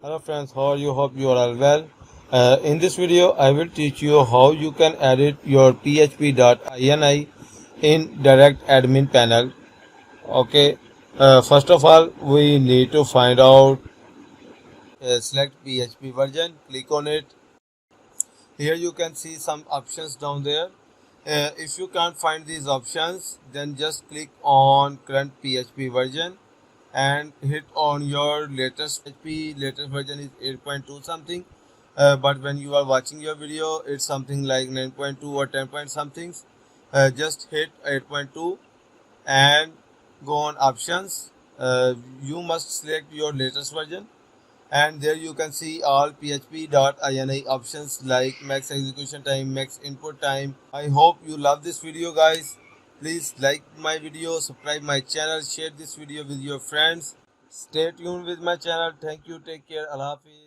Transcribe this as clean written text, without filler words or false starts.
Hello friends, how are you? Hope you are all well. In this video, I will teach you how you can edit your php.ini in direct admin panel. Okay. First of all, we need to find out select PHP version. Click on it. Here you can see some options down there. If you can't find these options, then just click on current PHP version and hit on your latest PHP. Latest version is 8.2 something, but when you are watching your video, it's something like 9.2 or 10 point something. Just hit 8.2 and go on options. You must select your latest version, and there you can see all php.ini options like max execution time, max input time. I hope you love this video, guys. Please like my video, subscribe my channel, share this video with your friends. Stay tuned with my channel. Thank you. Take care. Allah Hafiz.